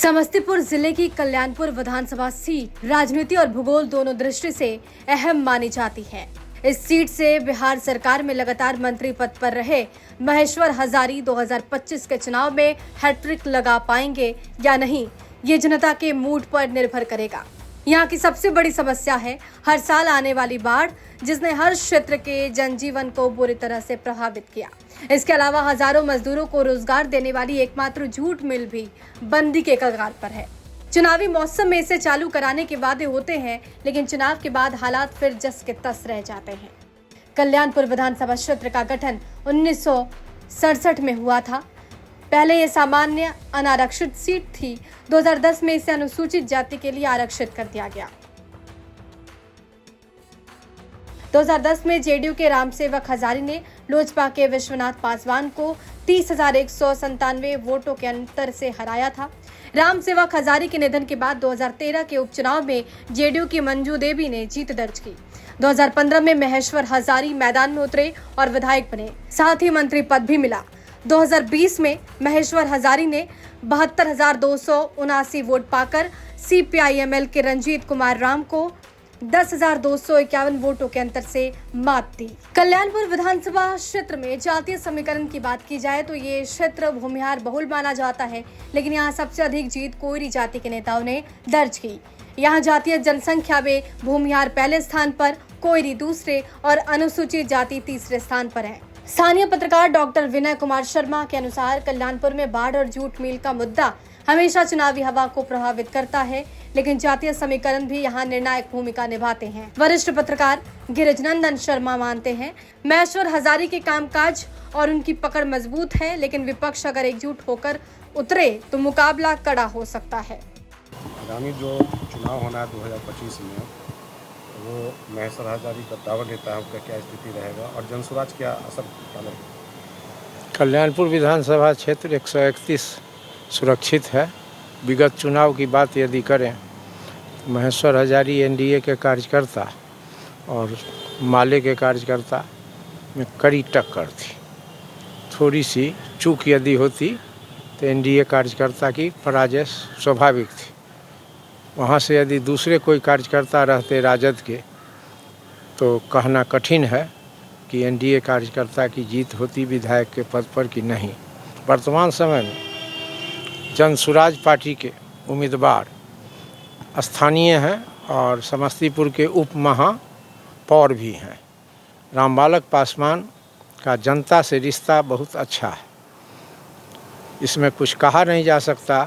समस्तीपुर जिले की कल्याणपुर विधानसभा सीट राजनीति और भूगोल दोनों दृष्टि से अहम मानी जाती है। इस सीट से बिहार सरकार में लगातार मंत्री पद पर रहे महेश्वर हजारी 2025 के चुनाव में हैट्रिक लगा पाएंगे या नहीं, ये जनता के मूड पर निर्भर करेगा। यहाँ की सबसे बड़ी समस्या है हर साल आने वाली बाढ़, जिसने हर क्षेत्र के जनजीवन को बुरी तरह से प्रभावित किया। इसके अलावा हजारों मजदूरों को रोजगार देने वाली एकमात्र जूट मिल भी बंदी के कगार पर है। चुनावी मौसम में इसे चालू कराने के वादे होते हैं, लेकिन चुनाव के बाद हालात फिर जस के तस रह जाते हैं। कल्याणपुर विधानसभा क्षेत्र का गठन 1967 में हुआ था। पहले ये सामान्य अनारक्षित सीट थी। 2010 में इसे अनुसूचित जाति के लिए आरक्षित कर दिया गया। 2010 में जेडीयू के रामसेवक हजारी ने लोजपा के विश्वनाथ पासवान को 30,197 वोटों के अंतर से हराया था। रामसेवक हजारी के निधन के बाद 2013 के उपचुनाव में जेडीयू की मंजू देवी ने जीत दर्ज की। 2015 में महेश्वर हजारी मैदान में उतरे और विधायक बने, साथ ही मंत्री पद भी मिला। 2020 में महेश्वर हजारी ने 72,279 वोट पाकर सीपीआईएमएल के रंजीत कुमार राम को 10,251 वोटों के अंतर से मात दी। कल्याणपुर विधानसभा क्षेत्र में जातीय समीकरण की बात की जाए तो ये क्षेत्र भूमिहार बहुल माना जाता है, लेकिन यहाँ सबसे अधिक जीत कोयरी जाति के नेताओं ने दर्ज की। यहाँ जातीय जनसंख्या में भूमिहार पहले स्थान पर, कोयरी दूसरे और अनुसूचित जाति तीसरे स्थान पर है। स्थानीय पत्रकार डॉक्टर विनय कुमार शर्मा के अनुसार कल्याणपुर में बाढ़ और जूट मिल का मुद्दा हमेशा चुनावी हवा को प्रभावित करता है, लेकिन जातीय समीकरण भी यहाँ निर्णायक भूमिका निभाते हैं। वरिष्ठ पत्रकार गिरिजनंदन शर्मा मानते हैं महेश्वर हजारी के कामकाज और उनकी पकड़ मजबूत है, लेकिन विपक्ष अगर एकजुट होकर उतरे तो मुकाबला कड़ा हो सकता है। आगामी जो चुनाव होना है 2025 में, वो महेश्वर हजारी का दावा देता है, उसका क्या स्थिति रहेगा और जनसुराज क्या असर डालेगा? कल्याणपुर विधानसभा क्षेत्र 131 सुरक्षित है। विगत चुनाव की बात यदि करें तो महेश्वर हजारी एनडीए के कार्यकर्ता और माले के कार्यकर्ता में कड़ी टक्कर थी। थोड़ी सी चूक यदि होती तो एनडीए कार्यकर्ता की पराजय स्वाभाविक थी। वहाँ से यदि दूसरे कोई कार्यकर्ता रहते राजद के तो कहना कठिन है कि एनडीए कार्यकर्ता की जीत होती विधायक के पद पर कि नहीं। वर्तमान समय में जनसुराज पार्टी के उम्मीदवार स्थानीय हैं और समस्तीपुर के उप महापौर भी हैं। रामबालक पासवान का जनता से रिश्ता बहुत अच्छा है। इसमें कुछ कहा नहीं जा सकता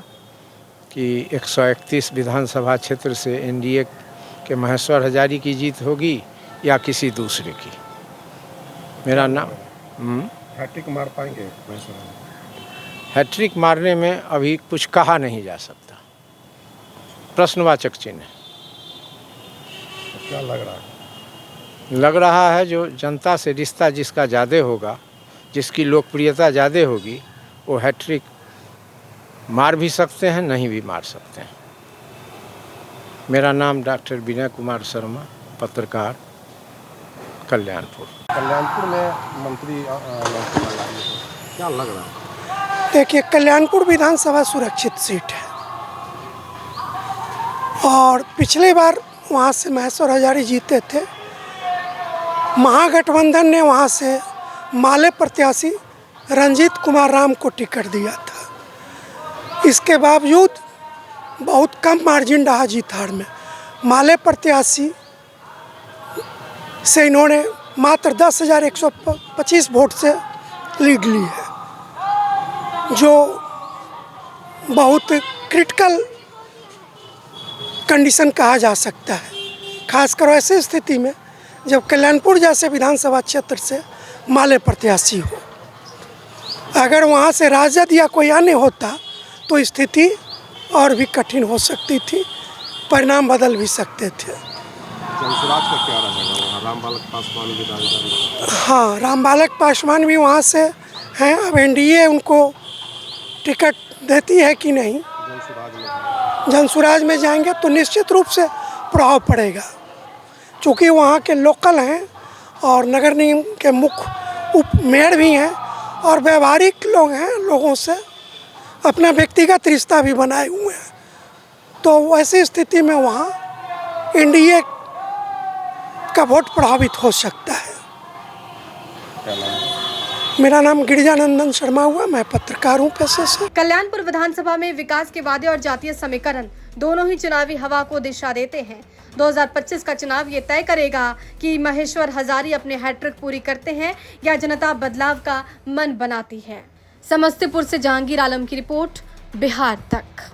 कि 131 विधानसभा क्षेत्र से एनडीए के महेश्वर हजारी की जीत होगी या किसी दूसरे की। मेरा नाम हैट्रिक मार पाएंगे महेश्वर हजारी? हैट्रिक मारने में अभी कुछ कहा नहीं जा सकता, प्रश्नवाचक चिन्ह है। तो क्या लग रहा है? लग रहा है जो जनता से रिश्ता जिसका ज़्यादा होगा, जिसकी लोकप्रियता ज़्यादा होगी, वो हैट्रिक मार भी सकते हैं, नहीं भी मार सकते हैं। मेरा नाम डॉक्टर विनय कुमार शर्मा, पत्रकार, कल्याणपुर। कल्याणपुर में मंत्री क्या लग रहा है? देखिए, कल्याणपुर विधानसभा सुरक्षित सीट है और पिछले बार वहाँ से महेश्वर हजारी जीते थे। महागठबंधन ने वहाँ से माले प्रत्याशी रंजीत कुमार राम को टिकट दिया था। इसके बावजूद बहुत कम मार्जिन रहा जीत हार में। माले प्रत्याशी से इन्होंने मात्र 10,125 वोट से लीड ली है, जो बहुत क्रिटिकल कंडीशन कहा जा सकता है, खासकर ऐसी स्थिति में जब कल्याणपुर जैसे विधानसभा क्षेत्र से माले प्रत्याशी हो। अगर वहाँ से राजद या कोई अन्य होता तो स्थिति और भी कठिन हो सकती थी, परिणाम बदल भी सकते थे। जनसुराज का क्या रहेगा? वहाँ रामबालक पासवान भी दावेदार? हाँ, रामबालक पासवान भी वहाँ से हैं। अब एनडीए उनको टिकट देती है कि नहीं। जनसुराज में जाएंगे तो निश्चित रूप से प्रभाव पड़ेगा, क्योंकि वहाँ के लोकल हैं और नगर निगम के मुख्य उप मेयर भी हैं और व्यवहारिक लोग हैं, लोगों से अपना व्यक्तिगत रिश्ता भी बनाए हुए हैं, तो ऐसी स्थिति में वहाँ एनडीए का वोट प्रभावित हो सकता है। क्या नाम है? मेरा नाम गिरिजानंदन शर्मा हुआ, मैं पत्रकार हूँ पेशे से। कल्याणपुर विधानसभा में विकास के वादे और जातीय समीकरण दोनों ही चुनावी हवा को दिशा देते हैं। 2025 का चुनाव ये तय करेगा कि महेश्वर हजारी अपने हैट्रिक पूरी करते हैं या जनता बदलाव का मन बनाती है। समस्तीपुर से जहांगीर आलम की रिपोर्ट, बिहार तक।